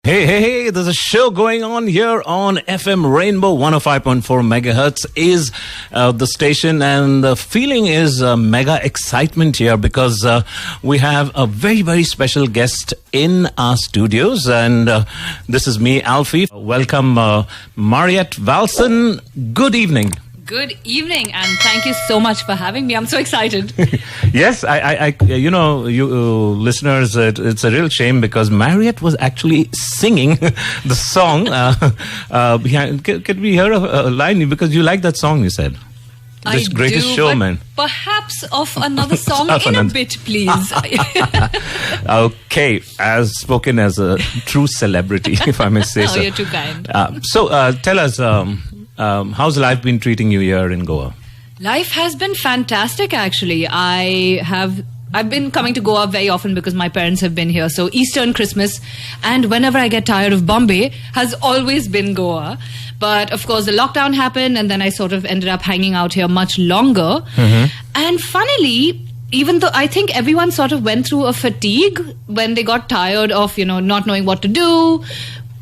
Hey, there's a show going on here on FM Rainbow 105.4 megahertz is the station, and the feeling is mega excitement here because we have a very, very special guest in our studios, and this is me, Alfie. Welcome, Mariette, Valsan. Good evening. Good evening, and thank you so much for having me. I'm so excited. Yes, I you know, you listeners, it's a real shame because Mariette was actually singing the song. Can we hear a line? Because you like that song, you said. This Greatest Showman. Perhaps of another song a bit, please. Okay, as spoken as a true celebrity, if I may say so. Oh, you're too kind. So tell us, how's life been treating you here in Goa? Life has been fantastic, actually. I've been coming to Goa very often because my parents have been here. So Easter and Christmas, and whenever I get tired of Bombay, has always been Goa. But of course, the lockdown happened, and then I sort of ended up hanging out here much longer. Mm-hmm. And funnily, even though I think everyone sort of went through a fatigue when they got tired of, not knowing what to do,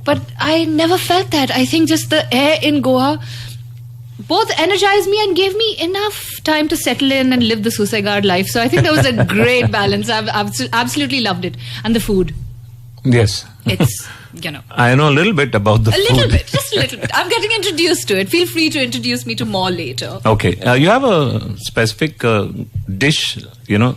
but I never felt that. I think just the air in Goa both energized me and gave me enough time to settle in and live the Susegard life. So I think there was a great balance. I've absolutely loved it. And the food. Yes. It's, I know a little bit about the food. A little bit, just a little bit. I'm getting introduced to it. Feel free to introduce me to more later. Okay. You have a specific dish,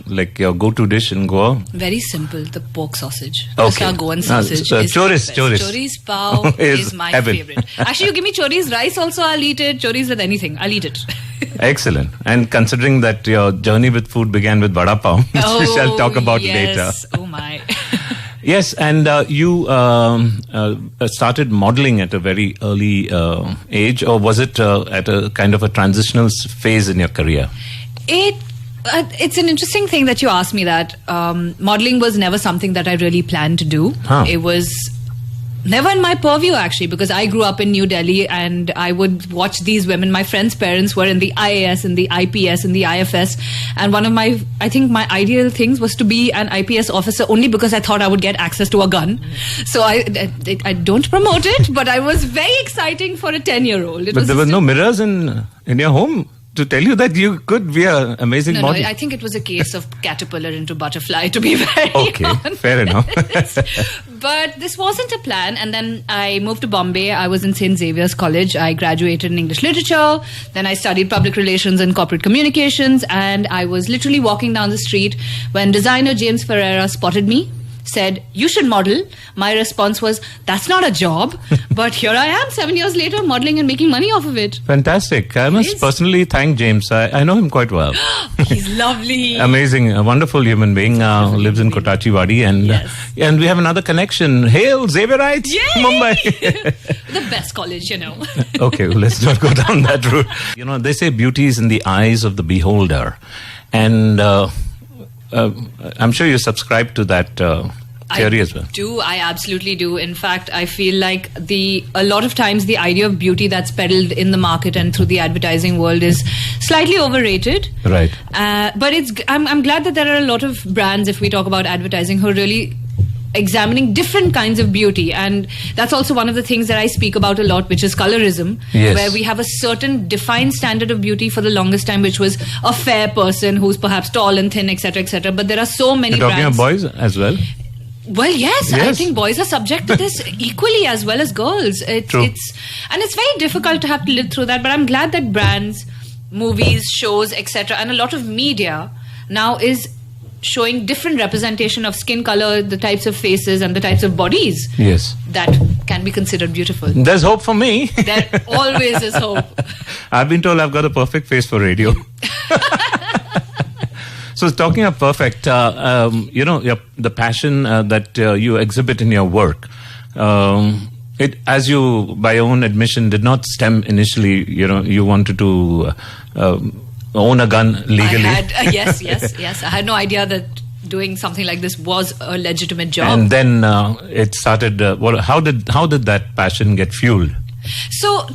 like your go-to dish in Goa? Very simple. The pork sausage. Okay. Just our Goan sausage. Choris. Choris pao is my favorite. Actually, you give me choris rice also, I'll eat it. Choris with anything, I'll eat it. Excellent. And considering that your journey with food began with vada pav, which we shall talk about later. Oh my. Yes, and you started modeling at a very early age, or was it at a kind of a transitional phase in your career? It's an interesting thing that you asked me that. Modeling was never something that I really planned to do. Huh. It was never in my purview, actually, because I grew up in New Delhi and I would watch these women. My friends' parents were in the IAS, in the IPS, in the IFS. And one of my ideal things was to be an IPS officer only because I thought I would get access to a gun. So I don't promote it, but I was very exciting for a 10-year-old. But there were no mirrors in your home to tell you that you could be an amazing model? No, I think it was a case of caterpillar into butterfly, to be very honest. Fair enough. But this wasn't a plan. And then I moved to Bombay. I was in St. Xavier's College. I graduated in English literature. Then I studied public relations and corporate communications. And I was literally walking down the street when designer James Ferreira spotted me, said, "You should model." My response was, "That's not a job." But here I am 7 years later modeling and making money off of it. Fantastic. I must personally thank James. I know him quite well. He's lovely. Amazing. A wonderful human being. Lives in Kotachiwadi. And we have another connection. Hail, Xavierites! Yay! Mumbai. The best college, Okay, well, let's not go down that route. They say beauty is in the eyes of the beholder. And I'm sure you subscribe to that theory as well. I absolutely do. In fact, I feel like a lot of times the idea of beauty that's peddled in the market and through the advertising world is slightly overrated. Right. But I'm glad that there are a lot of brands, if we talk about advertising, who are really examining different kinds of beauty. And that's also one of the things that I speak about a lot, which is colorism, where we have a certain defined standard of beauty for the longest time, which was a fair person who's perhaps tall and thin, etc., etc. But there are so many brands. You're talking brands. About boys as well? Well, yes, I think boys are subject to this equally as well as girls. True. And it's very difficult to have to live through that. But I'm glad that brands, movies, shows, etc., and a lot of media now is showing different representation of skin color, the types of faces and the types of bodies that can be considered beautiful. There's hope for me. There always is hope. I've been told I've got a perfect face for radio. So talking of perfect, the passion that you exhibit in your work, it, as you, by own admission, did not stem initially, you wanted to own a gun legally. Yes. I had no idea that doing something like this was a legitimate job. And then it started. How did that passion get fueled? So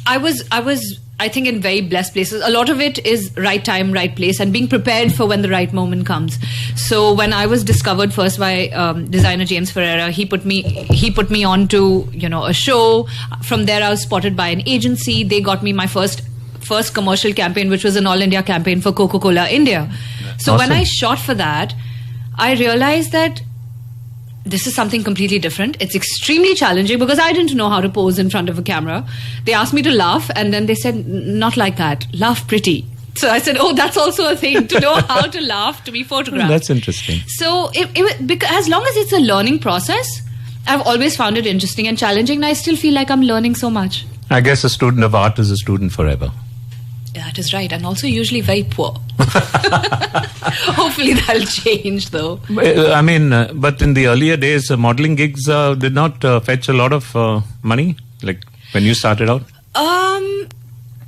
I was I think, in very blessed places. A lot of it is right time, right place, and being prepared for when the right moment comes. So when I was discovered first by designer James Ferreira, he put me on to, a show. From there, I was spotted by an agency. They got me my first commercial campaign, which was an all India campaign for Coca-Cola India. So Awesome. when I shot for that, I realized that this is something completely different. It's extremely challenging because I didn't know how to pose in front of a camera. They asked me to laugh, and then they said, not like that, laugh pretty. So I said, that's also a thing, to know how to laugh, to be photographed. That's interesting. So because as long as it's a learning process, I've always found it interesting and challenging, and I still feel like I'm learning so much. I guess a student of art is a student forever. That is right, and also usually very poor. Hopefully that'll change, though. I mean, but in the earlier days, modeling gigs did not fetch a lot of money, like when you started out?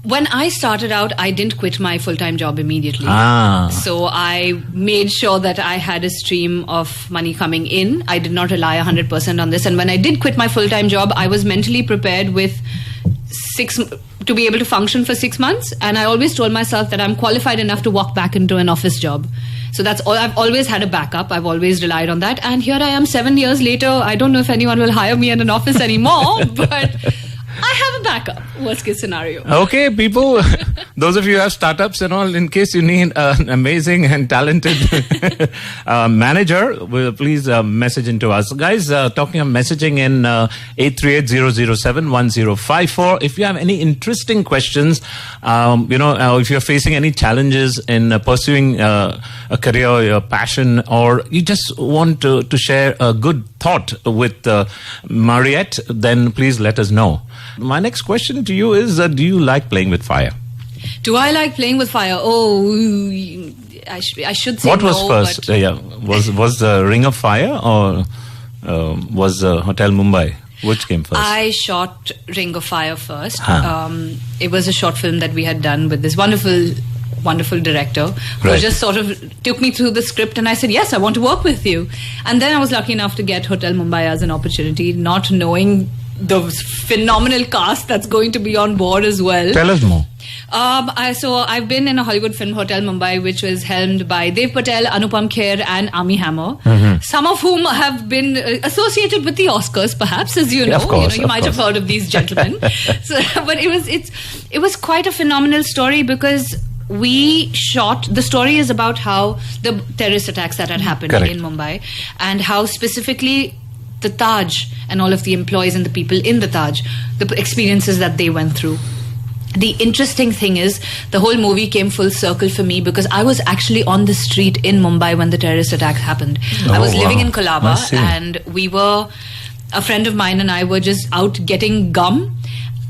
When I started out, I didn't quit my full-time job immediately. So I made sure that I had a stream of money coming in. I did not rely 100% on this. And when I did quit my full-time job, I was mentally prepared with to be able to function for 6 months. And I always told myself that I'm qualified enough to walk back into an office job. So that's all. I've always had a backup. I've always relied on that. And here I am 7 years later. I don't know if anyone will hire me in an office anymore, but I have a backup, worst case scenario. Okay, people, those of you who have startups and all, in case you need an amazing and talented manager, please message into us. Guys, talking of messaging in 838-007-1054. If you have any interesting questions, if you're facing any challenges in pursuing a career, your passion, or you just want to share a good thought with Mariette, then please let us know. My next question to you is, do you like playing with fire? Do I like playing with fire? I should say what was no, first? Was the Ring of Fire or was Hotel Mumbai? Which came first? I shot Ring of Fire first. It was a short film that we had done with this wonderful director who just sort of took me through the script, and I said, yes, I want to work with you. And then I was lucky enough to get Hotel Mumbai as an opportunity, not knowing the phenomenal cast that's going to be on board as well. Tell us more. So I've been in a Hollywood film, Hotel Mumbai, which was helmed by Dev Patel, Anupam Kher and Armie Hammer, some of whom have been associated with the Oscars, perhaps, as you know. Of course, you might have heard of these gentlemen. But it was quite a phenomenal story because the story is about how the terrorist attacks that had happened in Mumbai, and how specifically the Taj and all of the employees and the people in the Taj, the experiences that they went through. The interesting thing is, the whole movie came full circle for me because I was actually on the street in Mumbai when the terrorist attack happened. I was living in Colaba, and a friend of mine and I were just out getting gum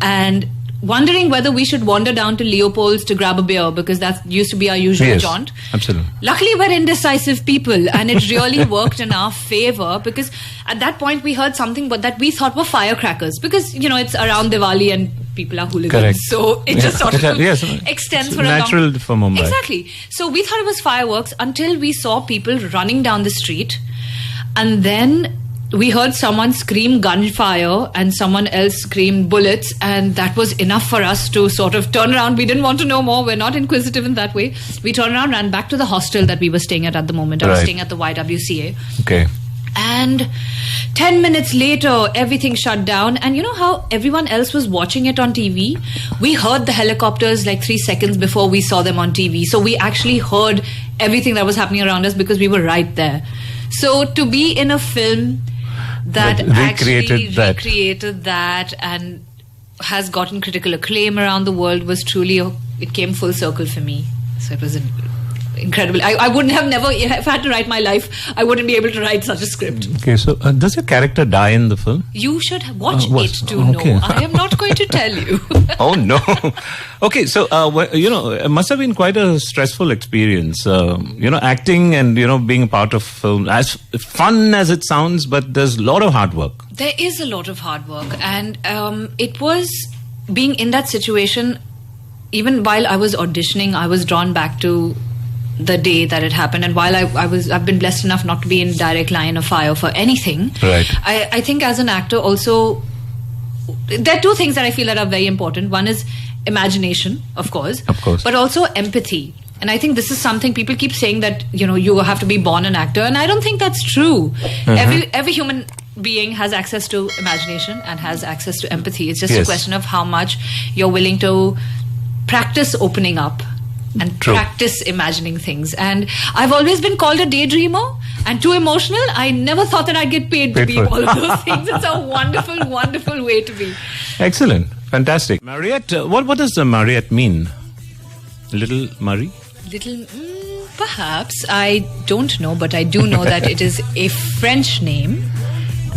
and wondering whether we should wander down to Leopold's to grab a beer, because that used to be our usual jaunt. Absolutely. Luckily, we're indecisive people, and it really worked in our favor, because at that point we heard something that we thought were firecrackers, because it's around Diwali and people are hooligans. Correct. So it just sort of extends for natural for Mumbai. Exactly. So we thought it was fireworks until we saw people running down the street, and then we heard someone scream gunfire and someone else scream bullets, and that was enough for us to sort of turn around. We didn't want to know more. We're not inquisitive in that way. We turned around, ran back to the hostel that we were staying at the moment. I was staying at the YWCA. Okay. And 10 minutes later, everything shut down. And you know how everyone else was watching it on TV? We heard the helicopters like 3 seconds before we saw them on TV. So we actually heard everything that was happening around us because we were right there. So to be in a film that recreated that and has gotten critical acclaim around the world was truly, it came full circle for me. So it was incredible. I wouldn't have if I had to write my life, I wouldn't be able to write such a script. Okay, so does your character die in the film? You should watch it to know. I am not going to tell you. Oh no. Okay, so it must have been quite a stressful experience. Acting and being a part of film, as fun as it sounds, but there's a lot of hard work. There is a lot of hard work, and it was being in that situation. Even while I was auditioning, I was drawn back to the day that it happened, and while I've been blessed enough not to be in direct line of fire for anything. Right. I think as an actor also, there are two things that I feel that are very important. One is imagination, of course, But also empathy. And I think this is something people keep saying that, you have to be born an actor. And I don't think that's true. Every human being has access to imagination and has access to empathy. It's just a question of how much you're willing to practice opening up and practice imagining things. And I've always been called a daydreamer and too emotional. I never thought that I'd get paid to be all of those things. It's a wonderful, wonderful way to be. Excellent. Fantastic. Mariette, what does Mariette mean? Little Marie? Perhaps. I don't know, but I do know that it is a French name.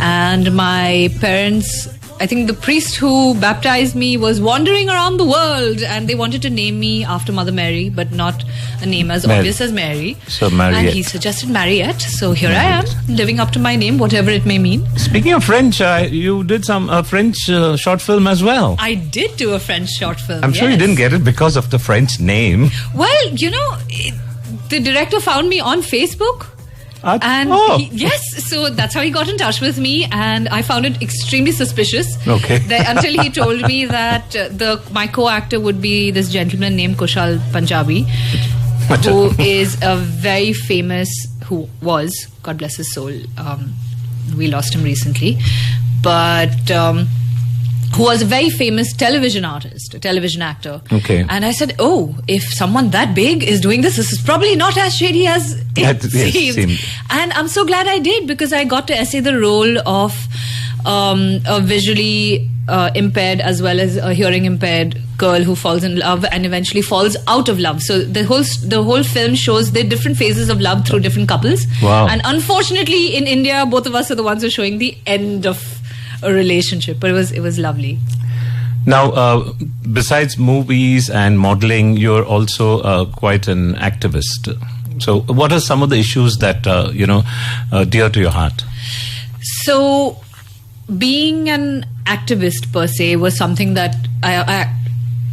And my parents, I think the priest who baptized me was wandering around the world, and they wanted to name me after Mother Mary, but not a name as obvious as Mary. So Mariette. And he suggested Mariette. So here I am, living up to my name, whatever it may mean. Speaking of French, you did some French short film as well. I did do a French short film. I'm sure you didn't get it because of the French name. Well, the director found me on Facebook. And so that's how he got in touch with me, and I found it extremely suspicious. Okay. Until he told me that my co-actor would be this gentleman named Kushal Punjabi, who is a very famous, who was, God bless his soul, we lost him recently, but who was a very famous television artist, a television actor. Okay. And I said, if someone that big is doing this is probably not as shady as it seems. And I'm so glad I did, because I got to essay the role of a visually impaired as well as a hearing impaired girl who falls in love and eventually falls out of love. So the whole film shows the different phases of love through different couples. Wow. And unfortunately in India, both of us are the ones who are showing the end of a relationship, but it was lovely. Now, besides movies and modeling, you're also quite an activist. So, what are some of the issues that dear to your heart? So, being an activist per se was something that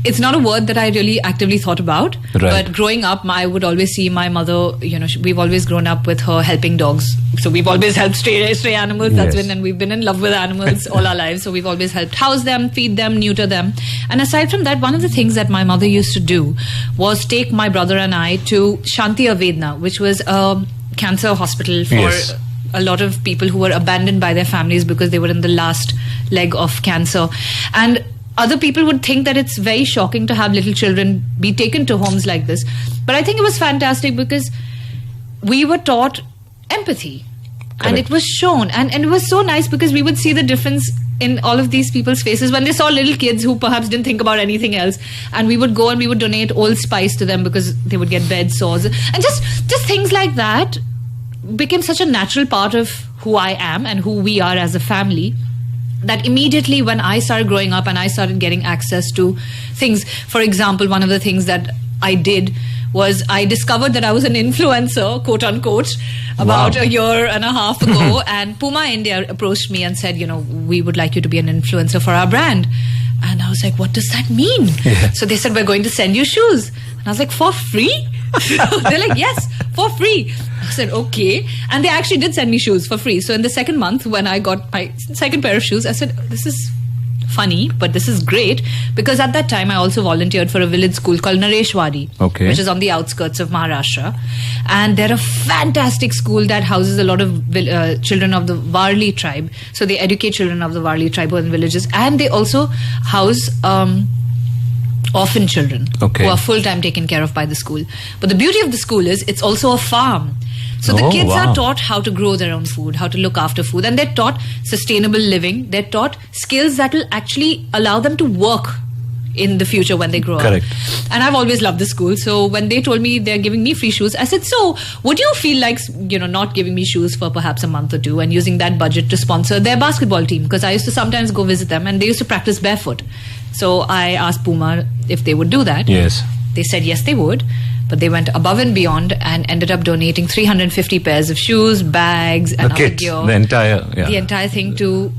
it's not a word that I really actively thought about. Right. But growing up, I would always see my mother, we've always grown up with her helping dogs. So we've always helped stray animals. And we've been in love with animals all our lives. So we've always helped house them, feed them, neuter them. And aside from that, one of the things that my mother used to do was take my brother and I to Shanti Avedna, which was a cancer hospital for a lot of people who were abandoned by their families because they were in the last leg of cancer. And other people would think that it's very shocking to have little children be taken to homes like this. But I think it was fantastic because we were taught empathy. Correct. And it was shown. And it was so nice because we would see the difference in all of these people's faces when they saw little kids who perhaps didn't think about anything else. And we would go and we would donate Old Spice to them because they would get bed sores. And just things like that became such a natural part of who I am and who we are as a family, that immediately when I started growing up and I started getting access to things, for example, one of the things that I did was I discovered that I was an influencer, quote unquote, about a year and a half ago. And Puma India approached me and said, we would like you to be an influencer for our brand. And I was like, what does that mean? Yeah. So they said, we're going to send you shoes. And I was like, for free? They're like, yes, for free. I said, okay. And they actually did send me shoes for free. So in the second month, when I got my second pair of shoes, I said, this is funny, but this is great. Because at that time, I also volunteered for a village school called Nareshwari, which is on the outskirts of Maharashtra. And they're a fantastic school that houses a lot of children of the Varli tribe. So they educate children of the Varli tribe in villages. And they also house orphan children who are full-time taken care of by the school. But the beauty of the school is it's also a farm. So the kids are taught how to grow their own food, how to look after food, and they're taught sustainable living. They're taught skills that will actually allow them to work in the future when they grow up. And I've always loved the school. So when they told me they're giving me free shoes, I said, so would you feel like, not giving me shoes for perhaps a month or two and using that budget to sponsor their basketball team? Because I used to sometimes go visit them and they used to practice barefoot. So I asked Puma if they would do that. Yes. They said yes, they would. But they went above and beyond and ended up donating 350 pairs of shoes, bags, and other gear. The entire thing to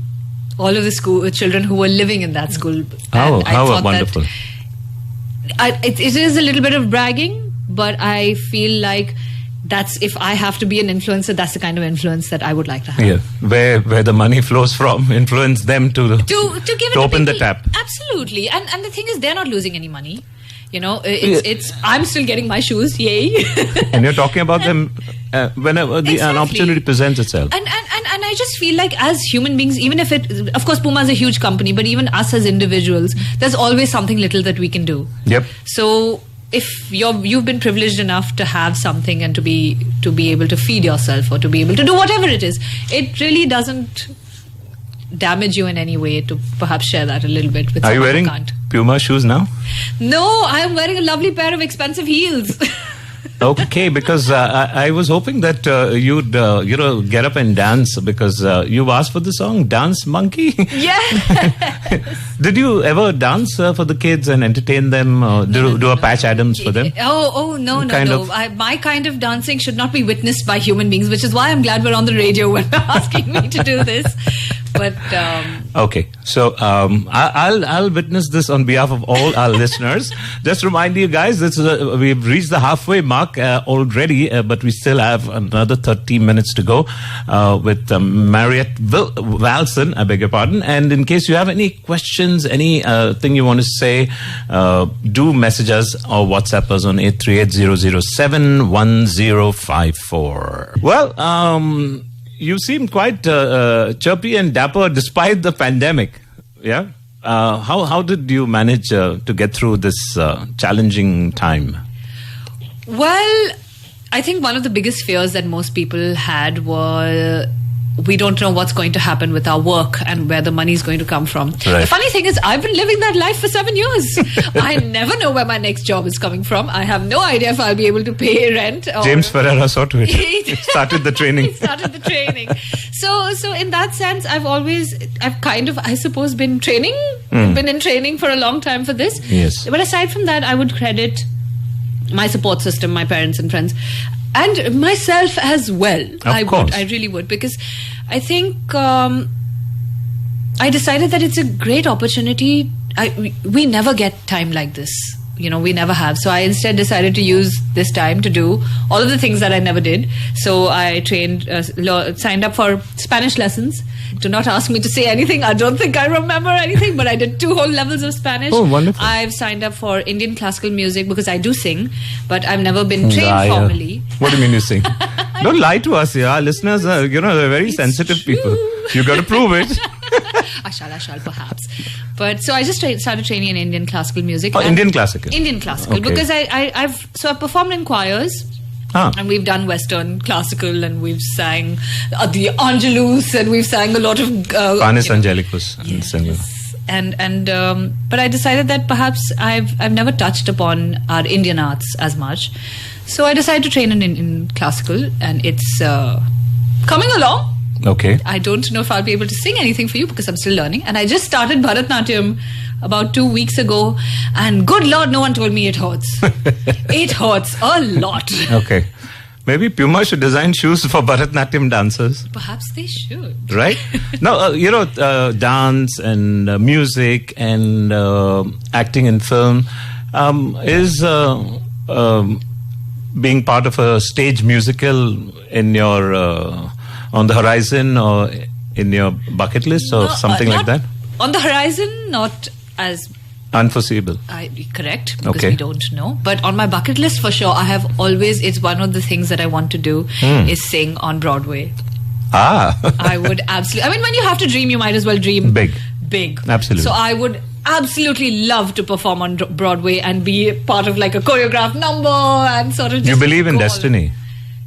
all of the school children who were living in that school. How wonderful. It is a little bit of bragging, but I feel like that's if I have to be an influencer, that's the kind of influence that I would like to have. Yeah, where the money flows from, influence them to give it to open people. The tap. Absolutely, and the thing is, they're not losing any money. You know, it's I'm still getting my shoes, yay! And you're talking about them whenever an opportunity presents itself. And I just feel like as human beings, even if of course Puma is a huge company, but even us as individuals, there's always something little that we can do. Yep. So if you've been privileged enough to have something and to be able to feed yourself or to be able to do whatever it is, it really doesn't damage you in any way to perhaps share that a little bit with someone. Are you wearing who can't. Puma shoes now? No, I'm wearing a lovely pair of expensive heels. Okay, because I was hoping that you'd get up and dance, because you asked for the song Dance Monkey. Yeah. Did you ever dance for the kids and entertain them? Do a Patch Adams for them? No. My kind of dancing should not be witnessed by human beings, which is why I'm glad we're on the radio when you're asking me to do this. But okay, so I'll witness this on behalf of all our listeners. Just remind you guys, we've reached the halfway mark already, but we still have another 30 minutes to go with Mariette Valsan, I beg your pardon. And in case you have any questions, any thing you want to say, do message us or WhatsApp us on 838-007-1054. Well, you seem quite chirpy and dapper despite the pandemic. Yeah. How did you manage to get through this challenging time? Well, I think one of the biggest fears that most people had was we don't know what's going to happen with our work and where the money is going to come from. Right. The funny thing is, I've been living that life for 7 years. I never know where my next job is coming from. I have no idea if I'll be able to pay rent. James Ferreira saw to it. He started the training. He started the training. So in that sense, I've kind of, I suppose, been training. Been in training for a long time for this. Yes. But aside from that, I would credit my support system, my parents and friends, and myself as well. I really would, because I think I decided that it's a great opportunity. We never get time like this. You know, we never have. So I instead decided to use this time to do all of the things that I never did. So I signed up for Spanish lessons. Do not ask me to say anything. I don't think I remember anything, but I did 2 whole levels of Spanish. Oh, wonderful. I've signed up for Indian classical music because I do sing, but I've never been trained formally. What do you mean you sing? Don't lie to us here. Our listeners are, they're very sensitive people. You got to prove it. I shall perhaps. But so I just started training in Indian classical music. Oh, Indian classical. Indian classical, okay. Because I've performed in choirs. And we've done Western classical, and we've sang the Angelus, and we've sang a lot of Panis Angelicus. Yes. But I decided that perhaps I've never touched upon our Indian arts as much, so I decided to train in classical, and it's coming along. Okay. I don't know if I'll be able to sing anything for you because I'm still learning, and I just started Bharatnatyam about 2 weeks ago, and good Lord, no one told me it hurts. It hurts a lot. Okay. Maybe Puma should design shoes for Bharatnatyam dancers. Perhaps they should. Right? Now, dance and music and acting in film is being part of a stage musical in your on the horizon or in your bucket list or something like that? On the horizon, not as unforeseeable. Correct, because we don't know. But on my bucket list, for sure, it's one of the things that I want to do is sing on Broadway. I would absolutely. I mean, when you have to dream, you might as well dream big. Absolutely. So I would absolutely love to perform on Broadway and be part of like a choreographed number and sort of. You believe in destiny?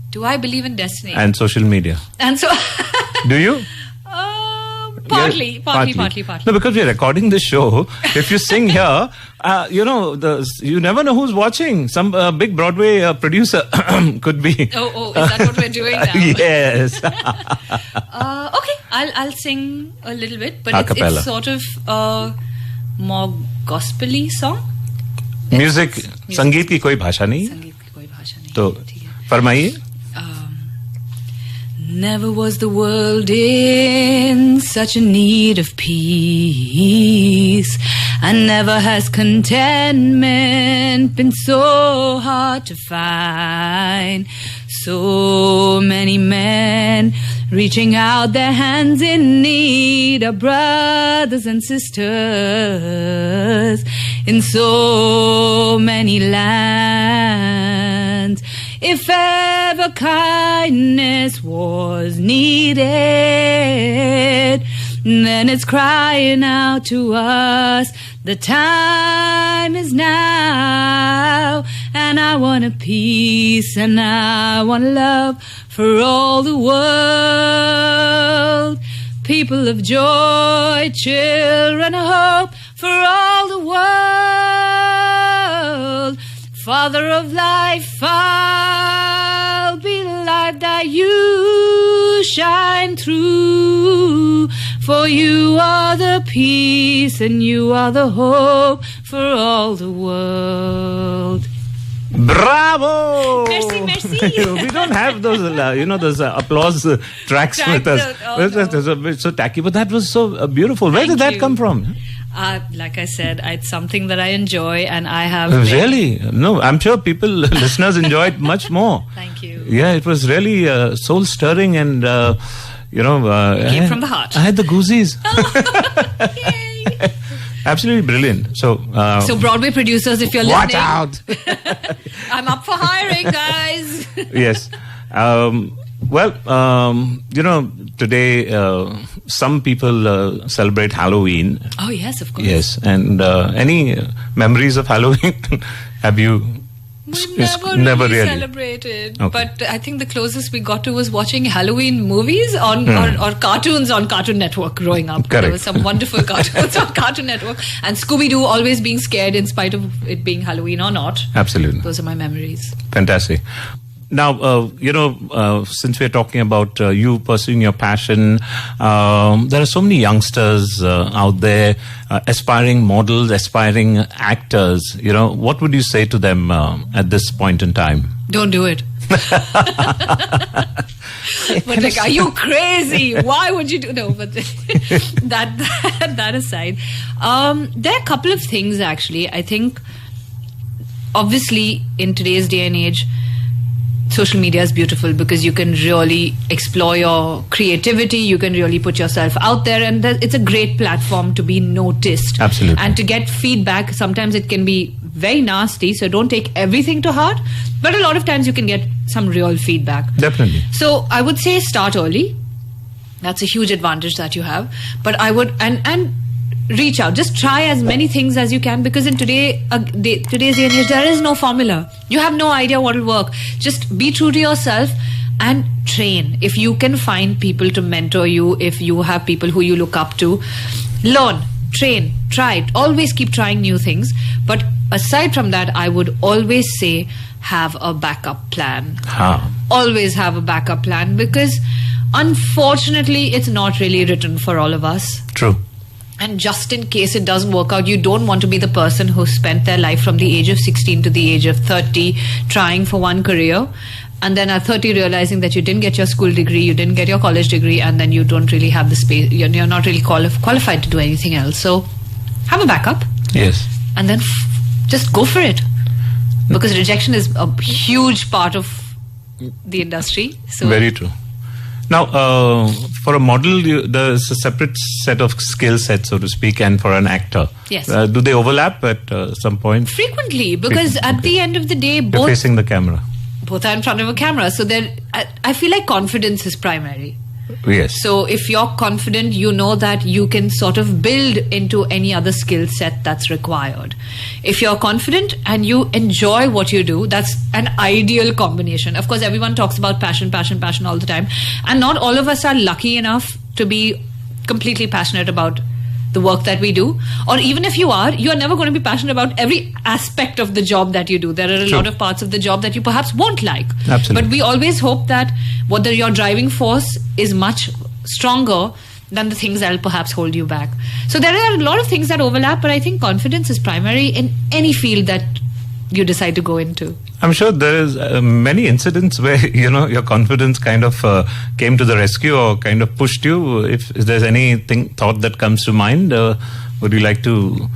Do I believe in destiny? And social media. And so. Do you? Partly. No, because we're recording this show. If you sing here, you never know who's watching. Some big Broadway producer could be. Oh, is that what we're doing now? Yes. Okay, I'll sing a little bit, but it's sort of more gospel-y song. Music. संगीत की कोई भाषा नहीं. तो फरमाइए. Never was the world in such a need of peace, and never has contentment been so hard to find. So many men reaching out their hands in need of brothers and sisters in so many lands. If ever kindness was needed, then it's crying out to us. The time is now, and I want a peace and I want love for all the world. People of joy, children of hope for all the world. Father of life, I'll be the light that you shine through. For you are the peace and you are the hope for all the world. Bravo! Merci, merci. We don't have those, those applause tracks with us. It's so tacky, but that was so beautiful. Where did that come from? Like I said, it's something that I enjoy, and I have... Really? No, I'm sure listeners enjoy it much more. Thank you. Yeah, it was really soul-stirring and... came from the heart. I had the goosies. Yay! Absolutely brilliant. So Broadway producers, if you're listening, watch out. I'm up for hiring, guys. Yes. Today some people celebrate Halloween. Oh yes, of course. Yes, and any memories of Halloween? Have you? We never really celebrated, okay. But I think the closest we got to was watching Halloween movies or cartoons on Cartoon Network growing up. Correct. There were some wonderful cartoons on Cartoon Network, and Scooby-Doo always being scared in spite of it being Halloween or not. Absolutely. Those are my memories. Fantastic. Now, since we're talking about you pursuing your passion, there are so many youngsters out there, aspiring models, aspiring actors. What would you say to them at this point in time? Don't do it. But like, are you crazy? Why would you do? No, but that aside, there are a couple of things actually. I think, obviously, in today's day and age, social media is beautiful because you can really explore your creativity, you can really put yourself out there, and it's a great platform to be noticed. Absolutely. And to get feedback. Sometimes it can be very nasty, so don't take everything to heart, but a lot of times you can get some real feedback. Definitely. So I would say start early. That's a huge advantage that you have. But I would and reach out. Just try as many things as you can, because in today's day and age, there is no formula. You have no idea what will work. Just be true to yourself and train. If you can find people to mentor you, if you have people who you look up to, learn, train, try it. Always keep trying new things. But aside from that, I would always say have a backup plan. Always have a backup plan, because unfortunately, it's not really written for all of us. True. And just in case it doesn't work out, you don't want to be the person who spent their life from the age of 16 to the age of 30 trying for one career, and then at 30 realizing that you didn't get your school degree, you didn't get your college degree, and then you don't really have the space, you're not really qualified to do anything else. So have a backup. Yes. And then just go for it, because rejection is a huge part of the industry. So very true. Now, for a model, there's a separate set of skill sets, so to speak, and for an actor. Yes. Do they overlap at some point? Frequently, because at the end of the day, You're facing the camera. Both are in front of a camera. So I feel like confidence is primary. Yes. So if you're confident, you know that you can sort of build into any other skill set that's required. If you're confident and you enjoy what you do, that's an ideal combination. Of course, everyone talks about passion all the time. And not all of us are lucky enough to be completely passionate about the work that we do. Or even if you're never going to be passionate about every aspect of the job that you do. There are a lot of parts of the job that you perhaps won't like. Absolutely. But we always hope that your driving force is much stronger than the things that will perhaps hold you back. So there are a lot of things that overlap, but I think confidence is primary in any field that you decide to go into. I'm sure there is many incidents where, your confidence kind of came to the rescue or kind of pushed you. If there's anything thought that comes to mind, would you like to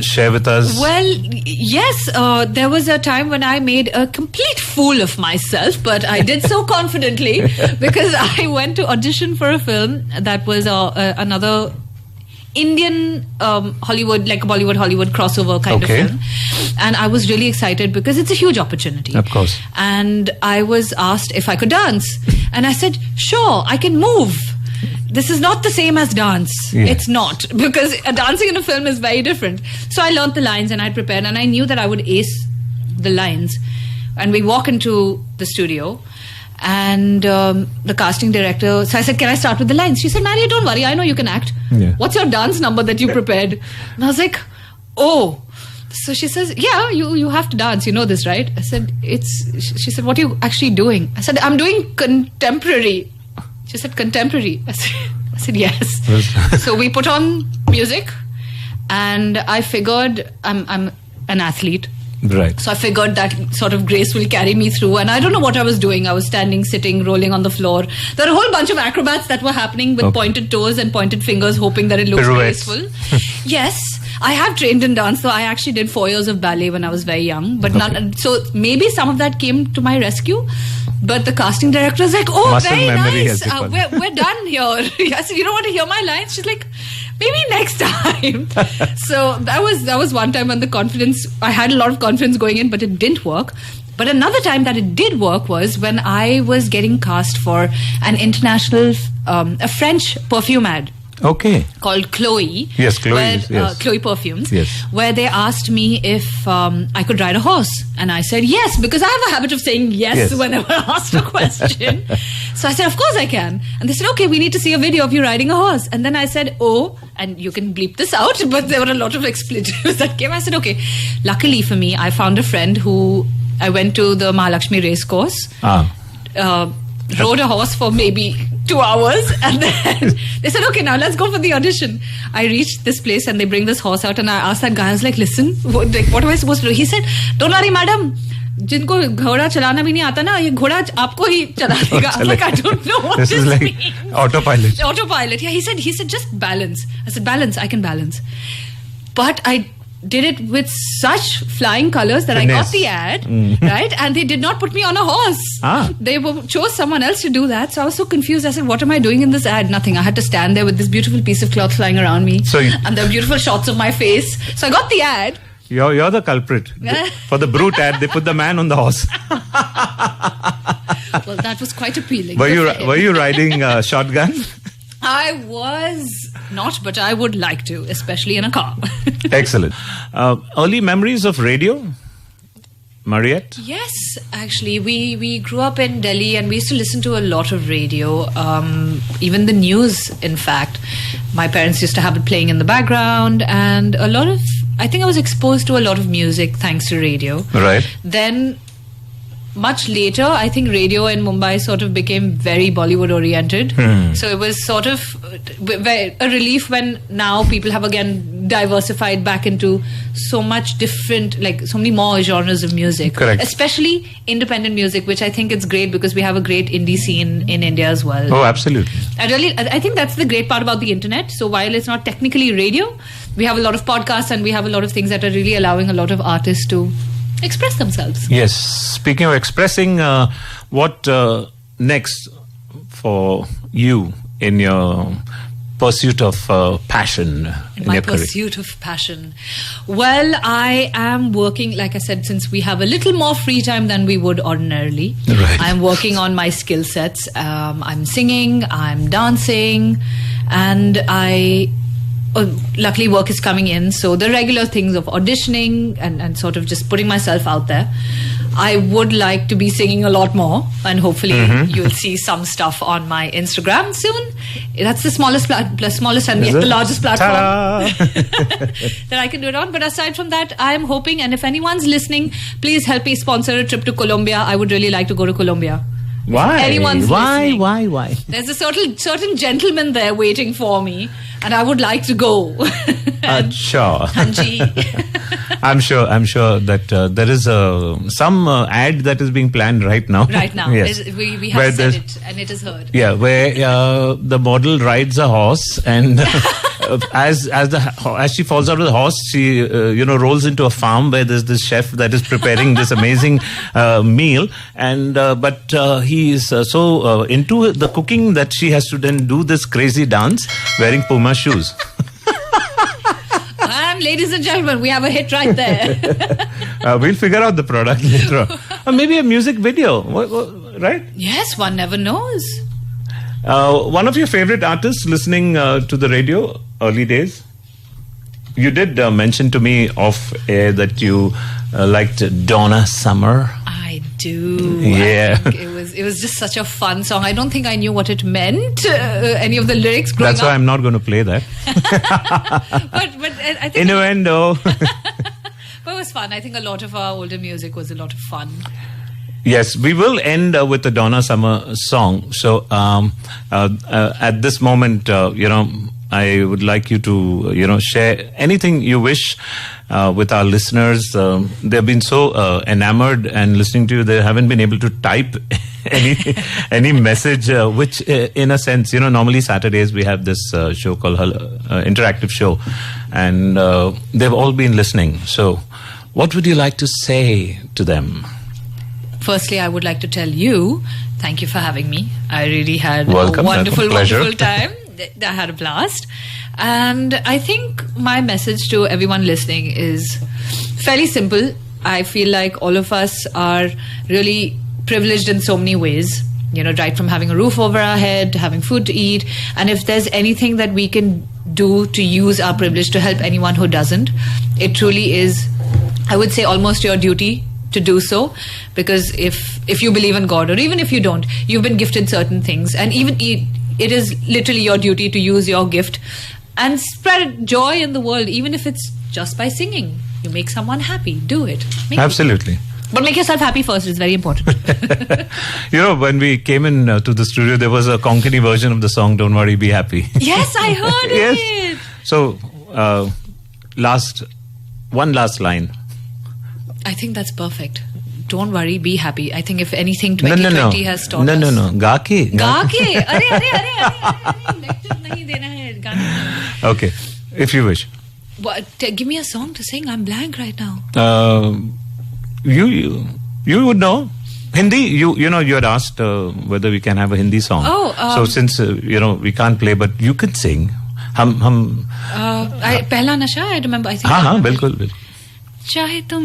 share with us? Well, yes, there was a time when I made a complete fool of myself, but I did so confidently because I went to audition for a film that was another Indian Hollywood, like a Bollywood Hollywood crossover kind of film, and I was really excited because it's a huge opportunity. Of course. And I was asked if I could dance, and I said, "Sure, I can move." This is not the same as dance. Yeah. It's not, because dancing in a film is very different. So I learned the lines and I prepared, and I knew that I would ace the lines. And we walk into the studio, and the casting director, so I said, "Can I start with the lines?" She said, "Mariette, don't worry, I know you can act. Yeah. What's your dance number that you prepared?" And I was like, "Oh." So she says, "Yeah, you have to dance. You know this, right?" I said, she said, "What are you actually doing?" I said, "I'm doing contemporary." She said, "Contemporary." I said, "Yes." So we put on music, and I figured I'm an athlete. Right. So I figured that sort of grace will carry me through. And I don't know what I was doing. I was standing, sitting, rolling on the floor. There were a whole bunch of acrobats that were happening with pointed toes and pointed fingers, hoping that it looks graceful. Yes, I have trained in dance, though I actually did 4 years of ballet when I was very young. But so maybe some of that came to my rescue. But the casting director was like, "Oh, muscle very nice. We're done here." I said, "You don't want to hear my lines?" She's like, "Maybe next time." So that was one time when I had a lot of confidence going in, but it didn't work. But another time that it did work was when I was getting cast for an international, a French perfume ad. Okay. Called Chloe. Yes, Chloe. Chloe Perfumes. Yes. Where they asked me if I could ride a horse. And I said yes, because I have a habit of saying yes whenever asked a question. So I said, "Of course I can." And they said, "Okay, we need to see a video of you riding a horse." And then I said, "Oh," and you can bleep this out, but there were a lot of expletives that came. I said, "Okay." Luckily for me, I found a friend who I went to the Mahalakshmi race course. Rode a horse for maybe 2 hours, and then they said, "Okay, now let's go for the audition." I reached this place and they bring this horse out, and I asked that guy, I was like, "Listen, what am I supposed to do?" He said, "Don't worry, madam. जिनको घोड़ा चलाना भी नहीं आता ना, ये घोड़ा आपको ही चला देगा." I was like, "I don't know what this like means." Autopilot. Autopilot. Yeah, he said just balance. I said, "Balance, I can balance." But I did it with such flying colors that I got the ad, right? And they did not put me on a horse. They chose someone else to do that. So I was so confused. I said, "What am I doing in this ad?" Nothing. I had to stand there with this beautiful piece of cloth flying around me. And there were beautiful shots of my face. So I got the ad. You're the culprit. For the brute ad, they put the man on the horse. Well, that was quite appealing. Were you riding shotgun? I was not, but I would like to, especially in a car. Excellent. Early memories of radio, Mariette? Yes, actually. We grew up in Delhi and we used to listen to a lot of radio. Even the news, in fact. My parents used to have it playing in the background, and I think I was exposed to a lot of music thanks to radio. Right. Then much later, I think radio in Mumbai sort of became very Bollywood oriented. So it was sort of a relief when now people have again diversified back into so much different, like so many more genres of music. Correct. Especially independent music, which I think it's great because we have a great indie scene in India as well. Oh, absolutely. I think that's the great part about the internet. So while it's not technically radio, we have a lot of podcasts and we have a lot of things that are really allowing a lot of artists to express themselves. Yes. Speaking of expressing, what next for you in your pursuit of passion? My pursuit of passion. Well, I am working, like I said, since we have a little more free time than we would ordinarily. Right. I'm working on my skill sets. I'm singing, I'm dancing, and luckily work is coming in, so the regular things of auditioning and sort of just putting myself out there. I would like to be singing a lot more, and hopefully you'll see some stuff on my Instagram soon. That's the smallest and yet the largest platform that I can do it on. But aside from that, I am hoping, and if anyone's listening, please help me sponsor a trip to Colombia. I would really like to go to Colombia. Why? Anyone's listening. Why? There's a certain gentleman there waiting for me. and I would like to go. Sure. Hanji. I'm sure that there is some ad that is being planned right now. Right now. Yes. We have said it and it is heard. Yeah, where the model rides a horse and as she falls out of the horse, she rolls into a farm where there's this chef that is preparing this amazing meal, and but he is so into the cooking that she has to then do this crazy dance wearing Puma shoes. Ladies and gentlemen, we have a hit right there. We'll figure out the product later on. Or maybe a music video, right? Yes, one never knows. One of your favorite artists listening to the radio, early days? You did mention to me off air that you liked Donna Summer. I do. Yeah. I think it was just such a fun song. I don't think I knew what it meant, any of the lyrics growing That's why I'm not going to play that. but I think... Innuendo. But it was fun. I think a lot of our older music was a lot of fun. Yes, we will end with the Donna Summer song. So at this moment, I would like you to, share anything you wish with our listeners. They've been so enamored and listening to you, they haven't been able to type any message, which in a sense, normally Saturdays we have this show called Interactive Show, and they've all been listening. So what would you like to say to them? Firstly, I would like to tell you, thank you for having me. I really had a wonderful, wonderful time. I had a blast. And I think my message to everyone listening is fairly simple. I feel like all of us are really privileged in so many ways. Right from having a roof over our head, having food to eat. And if there's anything that we can do to use our privilege to help anyone who doesn't, it truly is, I would say, almost your duty to do so, because if you believe in God, or even if you don't, you've been gifted certain things, and even it is literally your duty to use your gift and spread joy in the world, even if it's just by singing. You make someone happy, do it. Absolutely. But make yourself happy first, it's very important. When we came in to the studio, there was a Konkani version of the song Don't Worry, Be Happy. Yes, I heard Yes. it. So, one last line. I think that's perfect. Don't worry, be happy. I think if anything 2020 has taught us. No. Gaake. Gaake. Lecture nahi dena hai. Gaane. Okay. If you wish. Give me a song to sing. I'm blank right now. You would know. Hindi, you had asked whether we can have a Hindi song. So since, we can't play, but you could sing. Pehla Nasha, I remember. I think. हाँ, बिल्कुल. चाहे तुम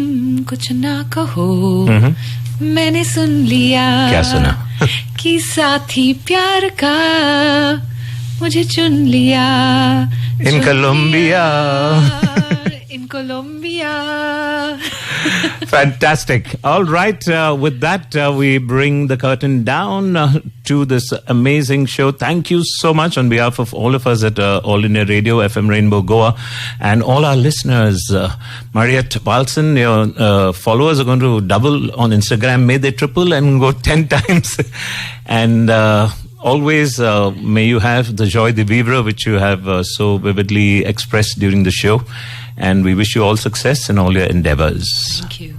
कुछ ना कहो, मैंने सुन लिया. क्या सुना? कि साथी प्यार का मुझे चुन लिया. In Colombia. In Colombia. Fantastic. All right. With that, we bring the curtain down to this amazing show. Thank you so much on behalf of all of us at All India Radio, FM Rainbow Goa, and all our listeners. Mariette, Valsan, your followers are going to double on Instagram. May they triple and go 10 times. And always may you have the joie de vivre which you have so vividly expressed during the show. And we wish you all success in all your endeavors. Thank you.